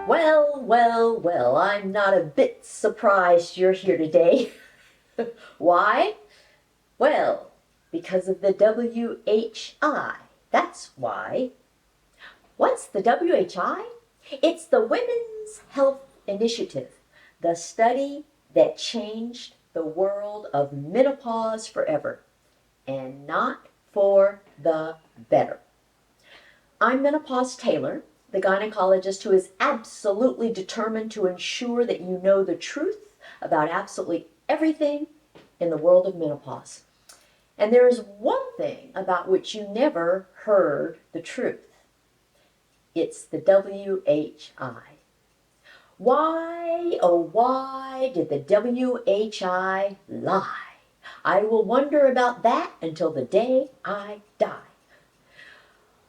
Well, well, well, I'm not a bit surprised you're here today. Why? Well, because of the WHI. That's why. What's the WHI? It's the Women's Health Initiative, the study that changed the world of menopause forever, and not for the better. I'm Menopause Taylor, the gynecologist who is absolutely determined to ensure that you know the truth about absolutely everything in the world of menopause. And there is one thing about which you never heard the truth. It's the WHI. Why, oh why did the WHI lie? I will wonder about that until the day I die.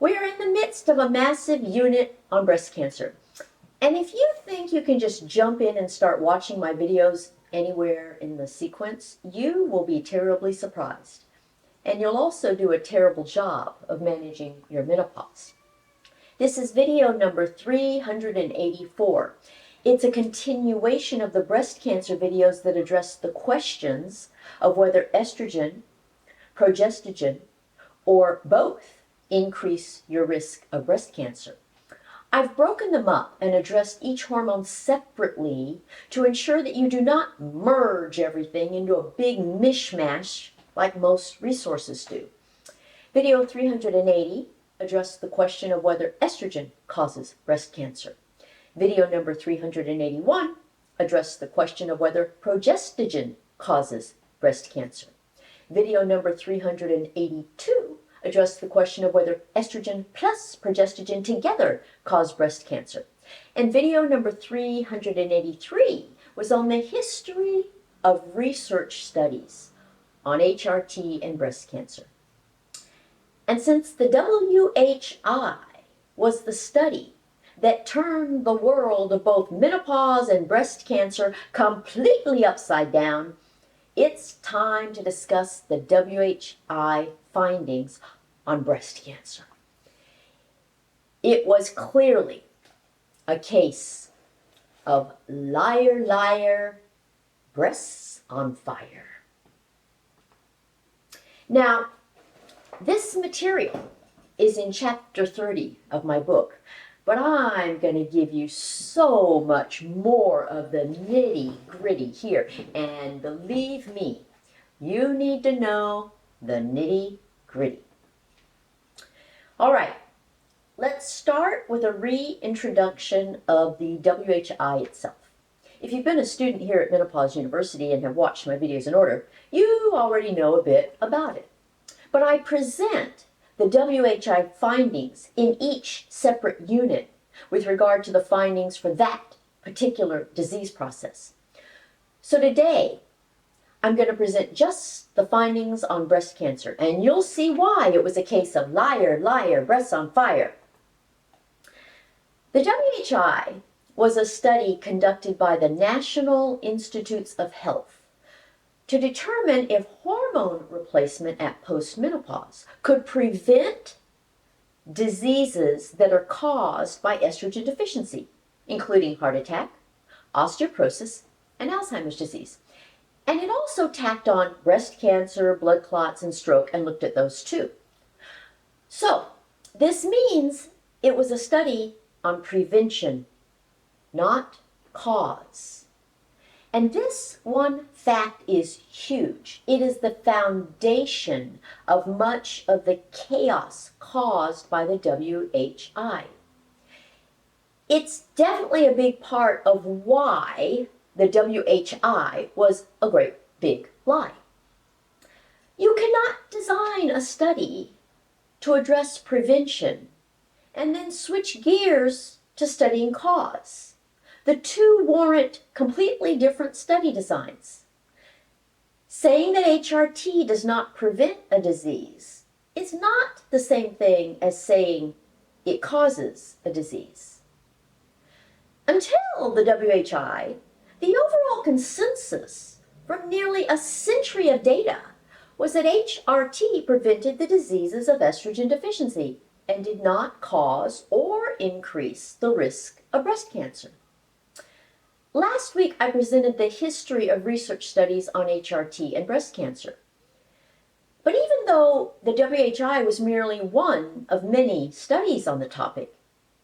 We are in the midst of a massive unit on breast cancer. And if you think you can just jump in and start watching my videos anywhere in the sequence, you will be terribly surprised. And you'll also do a terrible job of managing your menopause. This is video number 384. It's a continuation of the breast cancer videos that address the questions of whether estrogen, progestogen, or both increase your risk of breast cancer. I've broken them up and addressed each hormone separately to ensure that you do not merge everything into a big mishmash like most resources do. Video 380 addressed the question of whether estrogen causes breast cancer. Video number 381 addressed the question of whether progestogen causes breast cancer. Video number 382 addressed the question of whether estrogen plus progestogen together cause breast cancer. And video number 383 was on the history of research studies on HRT and breast cancer. And since the WHI was the study that turned the world of both menopause and breast cancer completely upside down, it's time to discuss the WHI findings on breast cancer. It was clearly a case of liar, liar, breasts on fire. Now, this material is in chapter 30 of my book, but I'm going to give you so much more of the nitty-gritty here. And believe me, you need to know the nitty-gritty. All right, let's start with a reintroduction of the WHI itself. If you've been a student here at Menopause University and have watched my videos in order, you already know a bit about it. But I present the WHI findings in each separate unit with regard to the findings for that particular disease process. So today, I'm going to present just the findings on breast cancer, and you'll see why it was a case of liar, liar, breasts on fire. The WHI was a study conducted by the National Institutes of Health to determine if hormone replacement at postmenopause could prevent diseases that are caused by estrogen deficiency, including heart attack, osteoporosis, and Alzheimer's disease. And it also tacked on breast cancer, blood clots, and stroke, and looked at those too. So this means it was a study on prevention, not cause. And this one fact is huge. It is the foundation of much of the chaos caused by the WHI. It's definitely a big part of why the WHI was a great big lie. You cannot design a study to address prevention and then switch gears to studying cause. The two warrant completely different study designs. Saying that HRT does not prevent a disease is not the same thing as saying it causes a disease. Until the WHI, the overall consensus from nearly a century of data was that HRT prevented the diseases of estrogen deficiency and did not cause or increase the risk of breast cancer. Last week, I presented the history of research studies on HRT and breast cancer. But even though the WHI was merely one of many studies on the topic,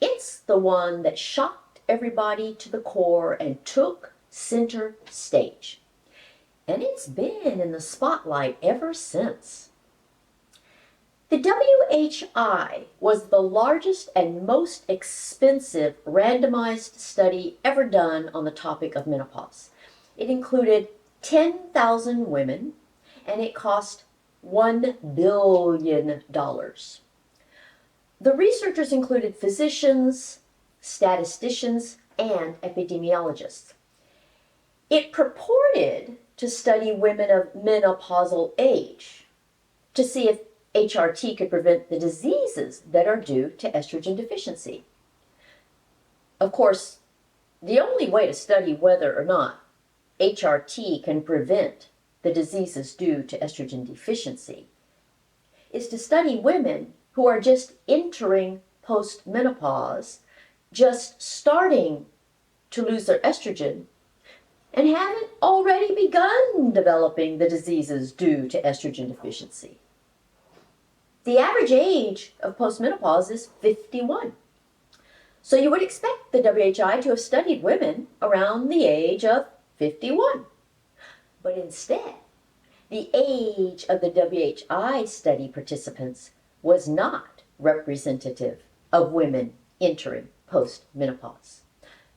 it's the one that shocked everybody to the core and took center stage. And it's been in the spotlight ever since. The WHI was the largest and most expensive randomized study ever done on the topic of menopause. It included 10,000 women, and it cost $1 billion. The researchers included physicians, statisticians, and epidemiologists. It purported to study women of menopausal age to see if HRT could prevent the diseases that are due to estrogen deficiency. Of course, the only way to study whether or not HRT can prevent the diseases due to estrogen deficiency is to study women who are just entering postmenopause, just starting to lose their estrogen, and haven't already begun developing the diseases due to estrogen deficiency. The average age of postmenopause is 51. So you would expect the WHI to have studied women around the age of 51. But instead, the age of the WHI study participants was not representative of women entering postmenopause.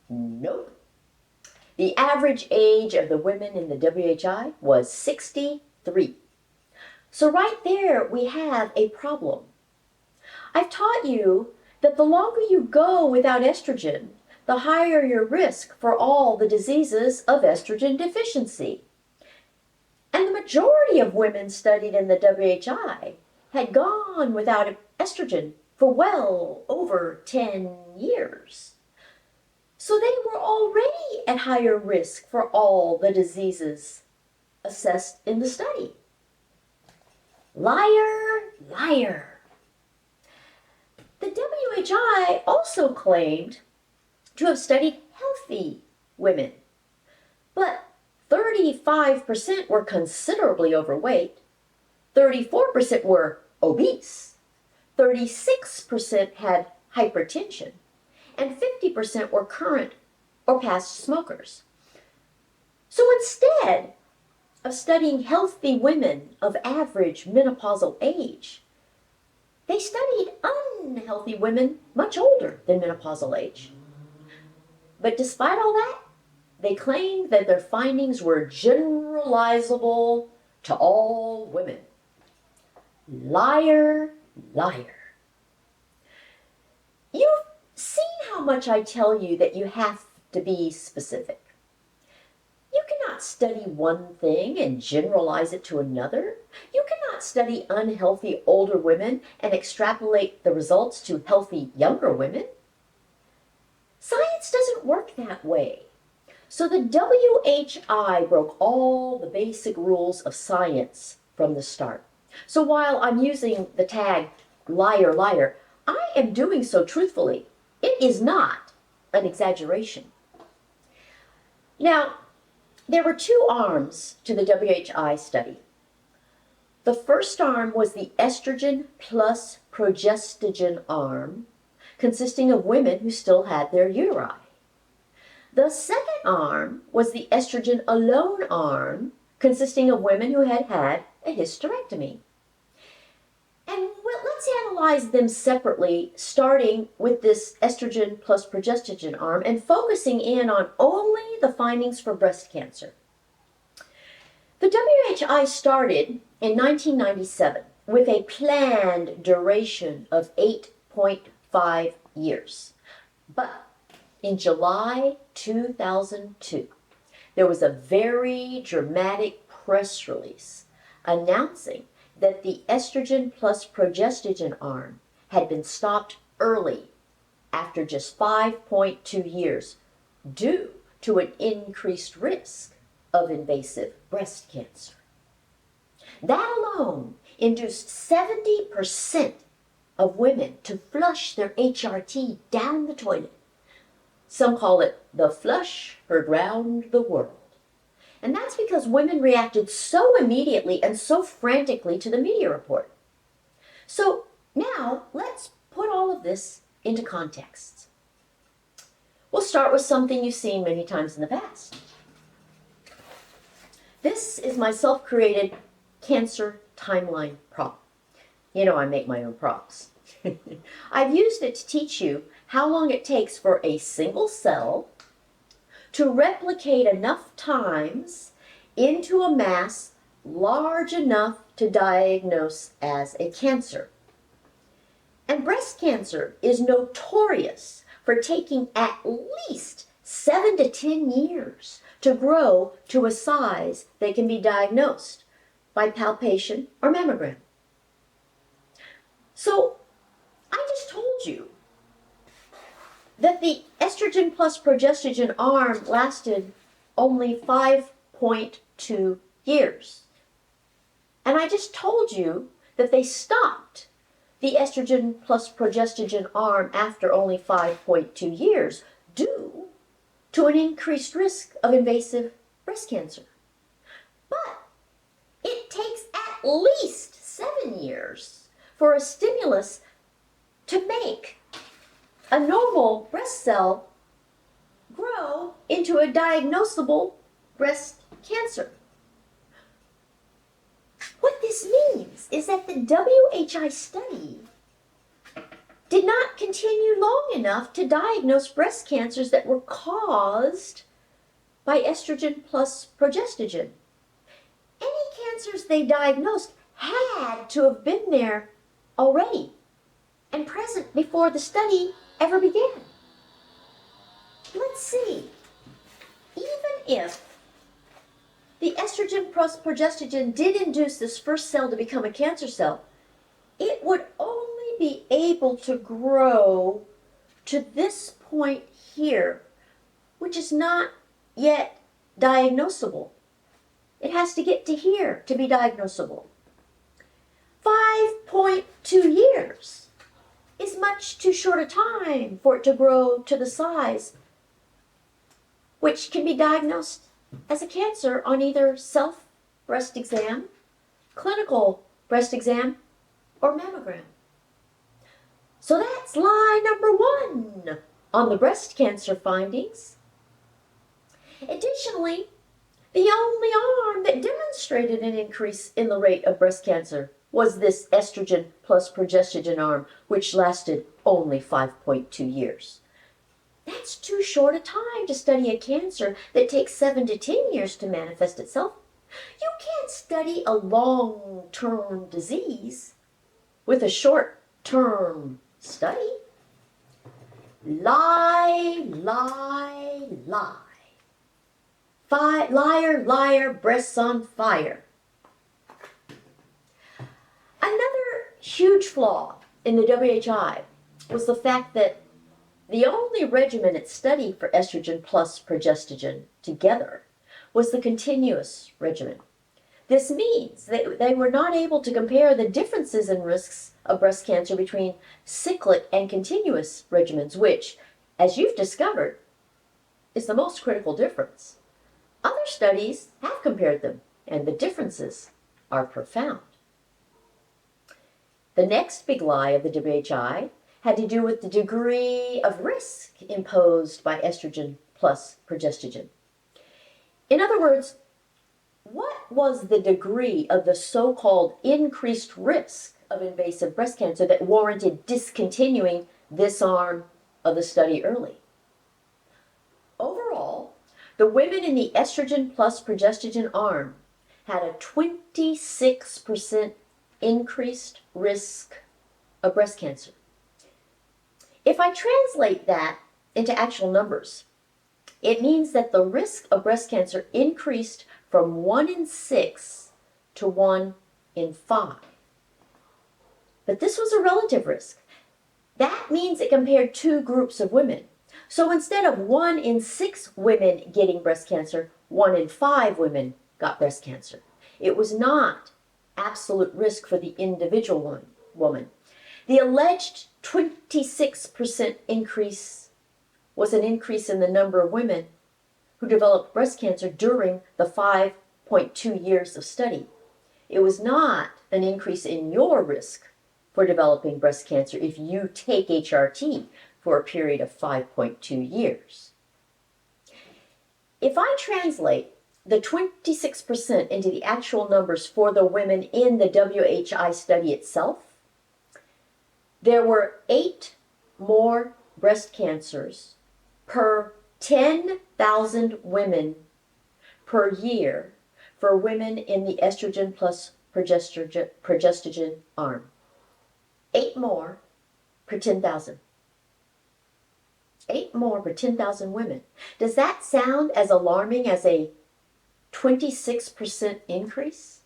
Nope. The average age of the women in the WHI was 63. So right there we have a problem. I've taught you that the longer you go without estrogen, the higher your risk for all the diseases of estrogen deficiency. And the majority of women studied in the WHI had gone without estrogen for well over 10 years. So they were already at higher risk for all the diseases assessed in the study. Liar, liar. The WHI also claimed to have studied healthy women, but 35% were considerably overweight, 34% were obese, 36% had hypertension, and 50% were current or past smokers. So instead of studying healthy women of average menopausal age, they studied unhealthy women much older than menopausal age. But despite all that, they claimed that their findings were generalizable to all women. Liar, liar. You've seen how much I tell you that you have to be specific. You cannot study one thing and generalize it to another. You cannot study unhealthy older women and extrapolate the results to healthy younger women. Science doesn't work that way. So the WHI broke all the basic rules of science from the start. So while I'm using the tag liar, liar, I am doing so truthfully. It is not an exaggeration. Now, there were two arms to the WHI study. The first arm was the estrogen plus progestogen arm, consisting of women who still had their uteri. The second arm was the estrogen alone arm, consisting of women who had had a hysterectomy. And let's analyze them separately, starting with this estrogen plus progestogen arm and focusing in on only the findings for breast cancer. The WHI started in 1997 with a planned duration of 8.5 years. But in July 2002, there was a very dramatic press release announcing that the estrogen plus progestogen arm had been stopped early after just 5.2 years due to an increased risk of invasive breast cancer. That alone induced 70% of women to flush their HRT down the toilet. Some call it the flush heard round the world. And that's because women reacted so immediately and so frantically to the media report. So now let's put all of this into context. We'll start with something you've seen many times in the past. This is my self-created cancer timeline prop. You know I make my own props. I've used it to teach you how long it takes for a single cell to replicate enough times into a mass large enough to diagnose as a cancer. And breast cancer is notorious for taking at least 7 to 10 years to grow to a size that can be diagnosed by palpation or mammogram. So I just told you that the estrogen plus progestogen arm lasted only 5.2 years. And I just told you that they stopped the estrogen plus progestogen arm after only 5.2 years due to an increased risk of invasive breast cancer. But it takes at least 7 years for a stimulus to make a normal breast cell grow into a diagnosable breast cancer. What this means is that the WHI study did not continue long enough to diagnose breast cancers that were caused by estrogen plus progestogen. Any cancers they diagnosed had to have been there already and present before the study ever began. Let's see. Even if the estrogen plus progestogen did induce this first cell to become a cancer cell, it would only be able to grow to this point here, which is not yet diagnosable. It has to get to here to be diagnosable. 5.2 years is much too short a time for it to grow to the size which can be diagnosed as a cancer on either self-breast exam, clinical breast exam, or mammogram. So that's lie number 1 on the breast cancer findings. Additionally, the only arm that demonstrated an increase in the rate of breast cancer was this estrogen plus progestogen arm, which lasted only 5.2 years. That's too short a time to study a cancer that takes 7 to 10 years to manifest itself. You can't study a long-term disease with a short-term study. Lie, lie, lie. Liar, liar, breasts on fire. Another huge flaw in the WHI was the fact that the only regimen it studied for estrogen plus progestogen together was the continuous regimen. This means that they were not able to compare the differences in risks of breast cancer between cyclic and continuous regimens, which, as you've discovered, is the most critical difference. Other studies have compared them, and the differences are profound. The next big lie of the WHI had to do with the degree of risk imposed by estrogen plus progestogen. In other words, what was the degree of the so-called increased risk of invasive breast cancer that warranted discontinuing this arm of the study early? Overall, the women in the estrogen plus progestogen arm had a 26% increased risk of breast cancer. If I translate that into actual numbers, it means that the risk of breast cancer increased from 1 in 6 to 1 in 5. But this was a relative risk. That means it compared 2 groups of women. So instead of 1 in 6 women getting breast cancer, 1 in 5 women got breast cancer. It was not absolute risk for the individual woman. The alleged 26% increase was an increase in the number of women who developed breast cancer during the 5.2 years of study. It was not an increase in your risk for developing breast cancer if you take HRT for a period of 5.2 years. If I translate the 26% into the actual numbers for the women in the WHI study itself, there were 8 more breast cancers per 10,000 women per year for women in the estrogen plus progestogen arm. 8 more per 10,000. 8 more per 10,000 women. Does that sound as alarming as a 26% increase?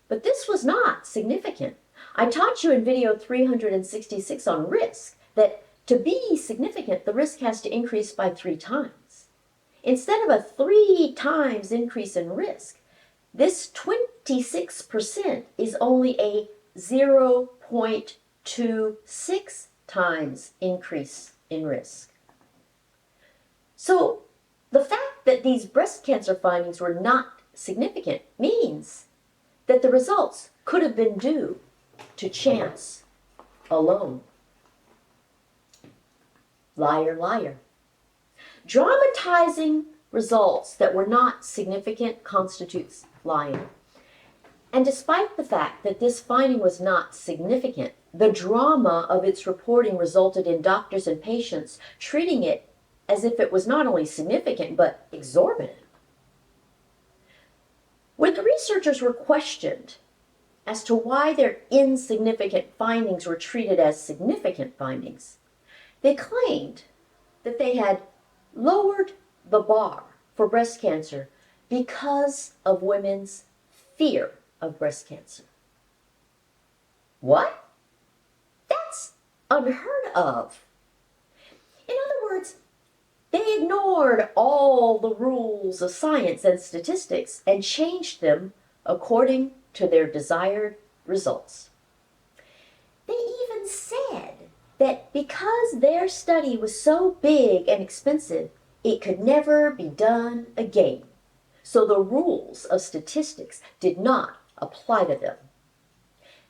But this was not significant. I taught you in video 366 on risk that to be significant, the risk has to increase by 3 times. Instead of a 3 times increase in risk, this 26% is only a 0.26 times increase in risk. So the fact that these breast cancer findings were not significant means that the results could have been due to chance alone. Liar, liar. Dramatizing results that were not significant constitutes lying. And despite the fact that this finding was not significant, the drama of its reporting resulted in doctors and patients treating it as if it was not only significant but exorbitant. When the researchers were questioned as to why their insignificant findings were treated as significant findings, they claimed that they had lowered the bar for breast cancer because of women's fear of breast cancer. What? That's unheard of. In other words, they ignored all the rules of science and statistics and changed them according to their desired results. They even said that because their study was so big and expensive, it could never be done again. So the rules of statistics did not apply to them.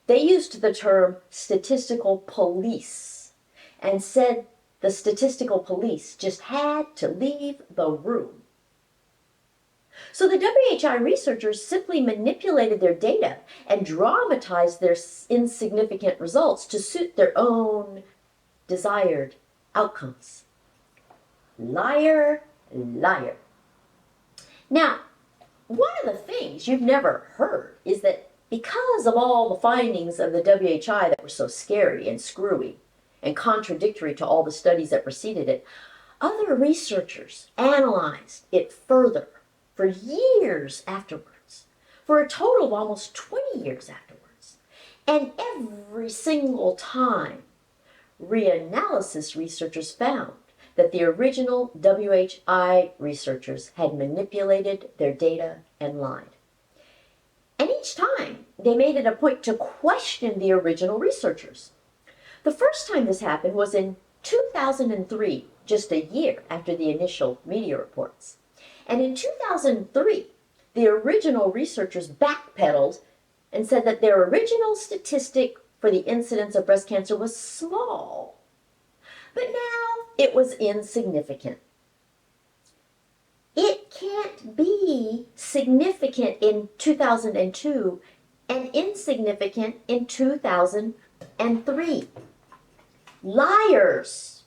They used the term statistical police and said the statistical police just had to leave the room. So the WHI researchers simply manipulated their data and dramatized their insignificant results to suit their own desired outcomes. Liar, liar. Now, one of the things you've never heard is that because of all the findings of the WHI that were so scary and screwy and contradictory to all the studies that preceded it, other researchers analyzed it further for years afterwards, for a total of almost 20 years afterwards. And every single time, reanalysis researchers found that the original WHI researchers had manipulated their data and lied. And each time, they made it a point to question the original researchers. The first time this happened was in 2003, just a year after the initial media reports. And in 2003, the original researchers backpedaled and said that their original statistic for the incidence of breast cancer was small. But now it was insignificant. It can't be significant in 2002 and insignificant in 2003. Liars.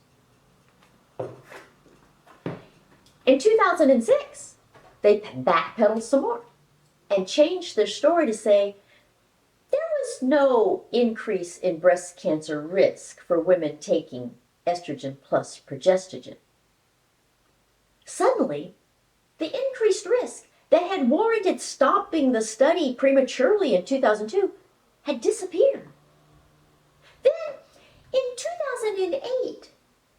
In 2006, they backpedaled some more and changed their story to say there was no increase in breast cancer risk for women taking estrogen plus progestogen. Suddenly, the increased risk that had warranted stopping the study prematurely in 2002 had disappeared. Then, in 2008,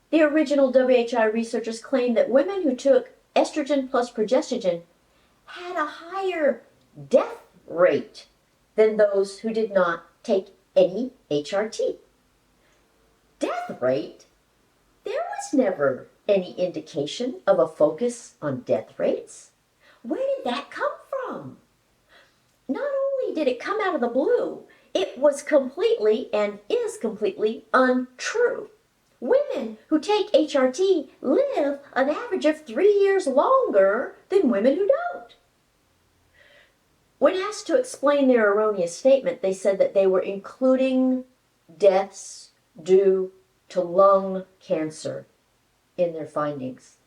the original WHI researchers claimed that women who took estrogen plus progestogen had a higher death rate than those who did not take any HRT. Death rate? There was never any indication of a focus on death rates. Where did that come from? Not only did it come out of the blue, it was completely and is completely untrue. Women who take HRT live an average of 3 years longer than women who don't. When asked to explain their erroneous statement, they said that they were including deaths due to lung cancer in their findings.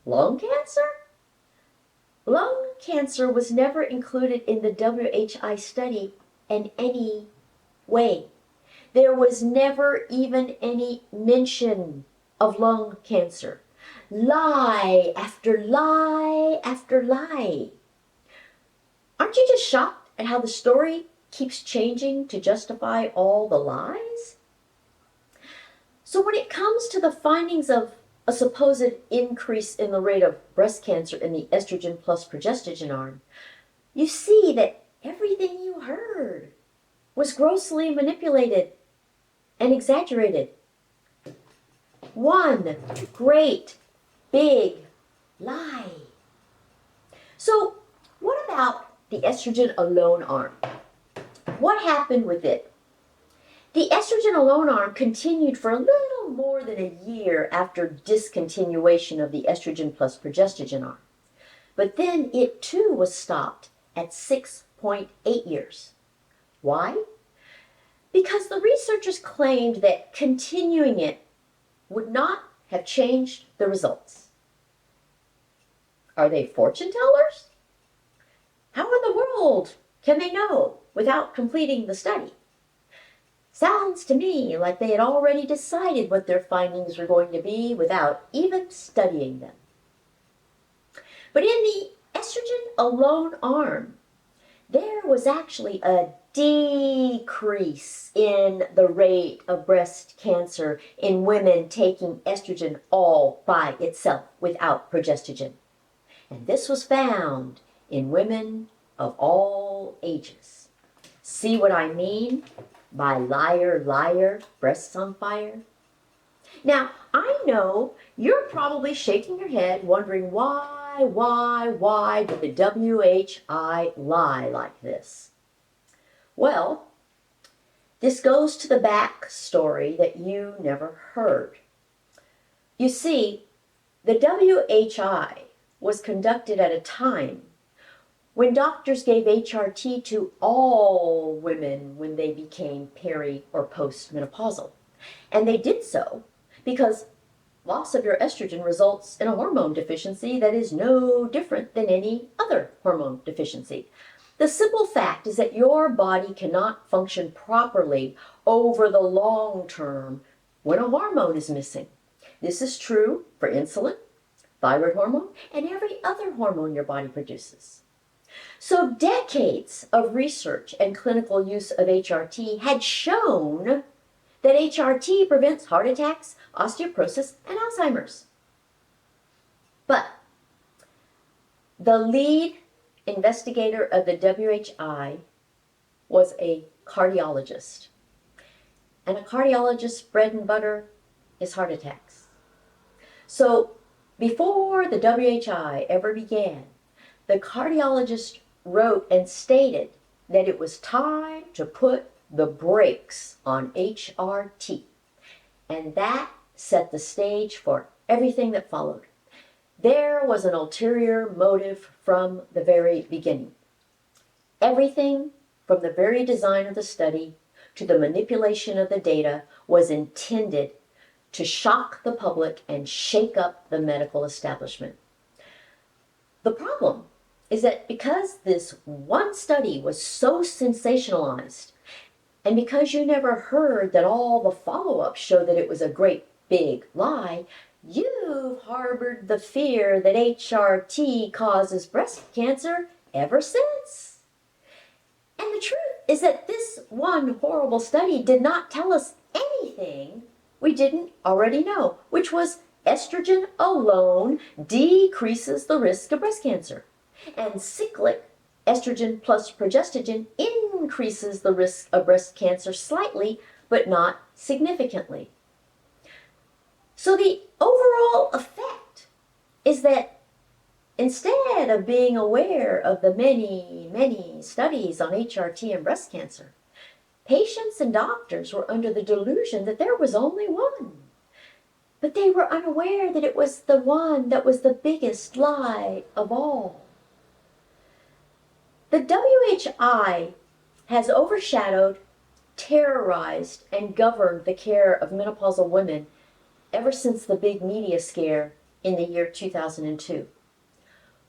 Lung cancer? Lung cancer was never included in the WHI study in any way. There was never even any mention of lung cancer. Lie after lie after lie. Aren't you just shocked at how the story keeps changing to justify all the lies? So when it comes to the findings of a supposed increase in the rate of breast cancer in the estrogen plus progestogen arm, you see that everything you heard was grossly manipulated and exaggerated. One great big lie. So what about the estrogen alone arm? What happened with it? The estrogen alone arm continued for a little more than a year after discontinuation of the estrogen plus progestogen arm. But then it too was stopped at 6.8 years. Why? Because the researchers claimed that continuing it would not have changed the results. Are they fortune tellers? How in the world can they know without completing the study? Sounds to me like they had already decided what their findings were going to be without even studying them. But in the estrogen alone arm, there was actually a decrease in the rate of breast cancer in women taking estrogen all by itself without progestogen. And this was found in women of all ages. See what I mean by liar, liar, breasts on fire? Now, I know you're probably shaking your head wondering why did the WHI lie like this? Well, this goes to the back story that you never heard. You see, the WHI was conducted at a time when doctors gave HRT to all women when they became peri- or postmenopausal. And they did so because loss of your estrogen results in a hormone deficiency that is no different than any other hormone deficiency. The simple fact is that your body cannot function properly over the long term when a hormone is missing. This is true for insulin, thyroid hormone, and every other hormone your body produces. So decades of research and clinical use of HRT had shown that HRT prevents heart attacks, osteoporosis, and Alzheimer's. But the lead investigator of the WHI was a cardiologist. And a cardiologist's bread and butter is heart attacks. So before the WHI ever began, the cardiologist wrote and stated that it was time to put the brakes on HRT. And that set the stage for everything that followed. There was an ulterior motive from the very beginning. Everything from the very design of the study to the manipulation of the data was intended to shock the public and shake up the medical establishment. The problem is that because this one study was so sensationalized, and because you never heard that all the follow-ups show that it was a great big lie, you've harbored the fear that HRT causes breast cancer ever since. And the truth is that this one horrible study did not tell us anything we didn't already know, which was estrogen alone decreases the risk of breast cancer. And cyclic Estrogen plus progestogen increases the risk of breast cancer slightly, but not significantly. So the overall effect is that instead of being aware of the many, many studies on HRT and breast cancer, patients and doctors were under the delusion that there was only one. But they were unaware that it was the one that was the biggest lie of all. The WHI has overshadowed, terrorized, and governed the care of menopausal women ever since the big media scare in the year 2002.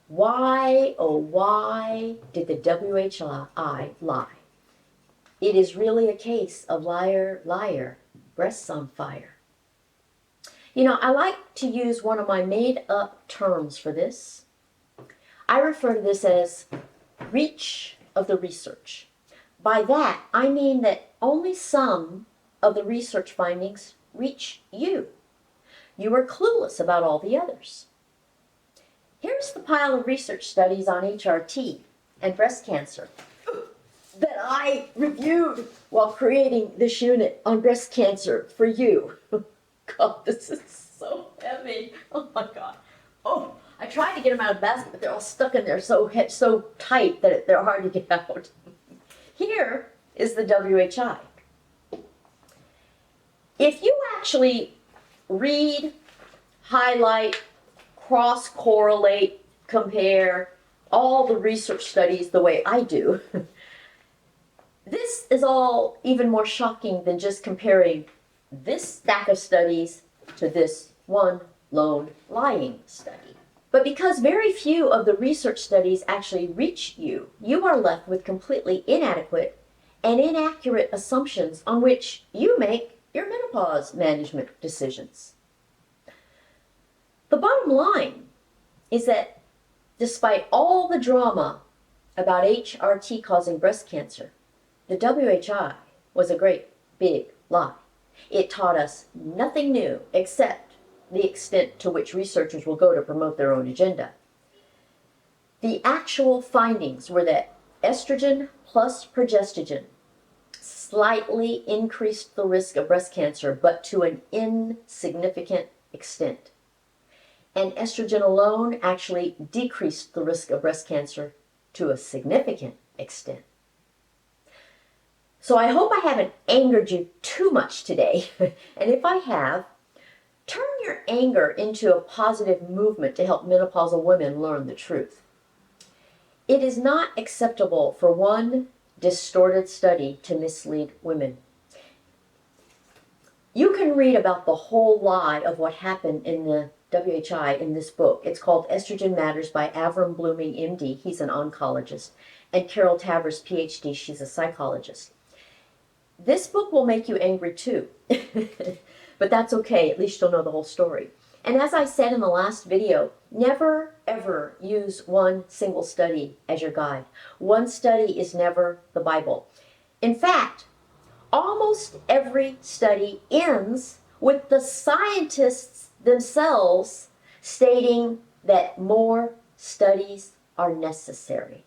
Why, oh why, did the WHI lie? It is really a case of liar, liar, breasts on fire. You know, I like to use one of my made-up terms for this. I refer to this as reach of the research. By that, I mean that only some of the research findings reach you. You are clueless about all the others. Here's the pile of research studies on HRT and breast cancer that I reviewed while creating this unit on breast cancer for you. God, this is so heavy. Oh my God. Oh, I tried to get them out of the basket, but they're all stuck in there so tight that they're hard to get out. Here is the WHI. If you actually read, highlight, cross-correlate, compare all the research studies the way I do, this is all even more shocking than just comparing this stack of studies to this one lone lying study. But because very few of the research studies actually reach you, you are left with completely inadequate and inaccurate assumptions on which you make your menopause management decisions. The bottom line is that despite all the drama about HRT causing breast cancer, the WHI was a great big lie. It taught us nothing new except the extent to which researchers will go to promote their own agenda. The actual findings were that estrogen plus progestogen slightly increased the risk of breast cancer, but to an insignificant extent. And estrogen alone actually decreased the risk of breast cancer to a significant extent. So I hope I haven't angered you too much today. And if I have, turn your anger into a positive movement to help menopausal women learn the truth. It is not acceptable for one distorted study to mislead women. You can read about the whole lie of what happened in the WHI in this book. It's called Estrogen Matters by Avram Blooming, MD. He's an oncologist. And Carol Tavers, PhD. She's a psychologist. This book will make you angry too. But that's okay. At least you'll know the whole story. And as I said in the last video, never ever use one single study as your guide. One study is never the Bible. In fact, almost every study ends with the scientists themselves stating that more studies are necessary.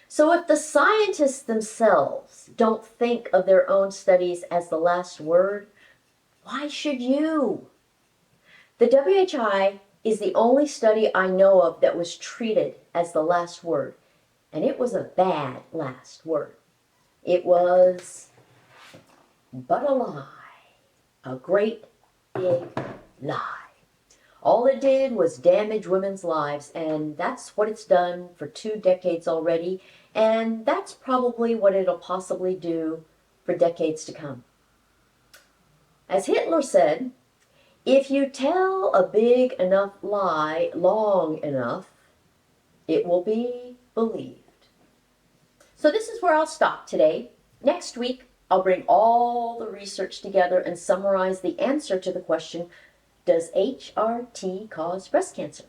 So if the scientists themselves don't think of their own studies as the last word, why should you? The WHI is the only study I know of that was treated as the last word, and it was a bad last word. It was but a lie, a great big lie. All it did was damage women's lives, and that's what it's done for 2 decades already, and that's probably what it'll possibly do for decades to come. As Hitler said, if you tell a big enough lie long enough, it will be believed. So this is where I'll stop today. Next week, I'll bring all the research together and summarize the answer to the question, does HRT cause breast cancer?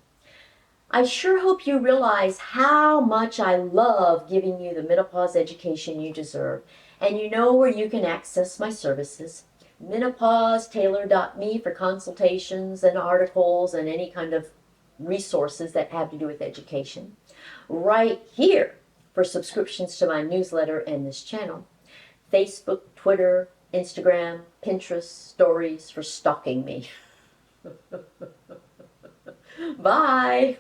I sure hope you realize how much I love giving you the menopause education you deserve. And you know where you can access my services. MenopauseTailor.me for consultations and articles and any kind of resources that have to do with education. Right here for subscriptions to my newsletter and this channel. Facebook, Twitter, Instagram, Pinterest, stories for stalking me. Bye!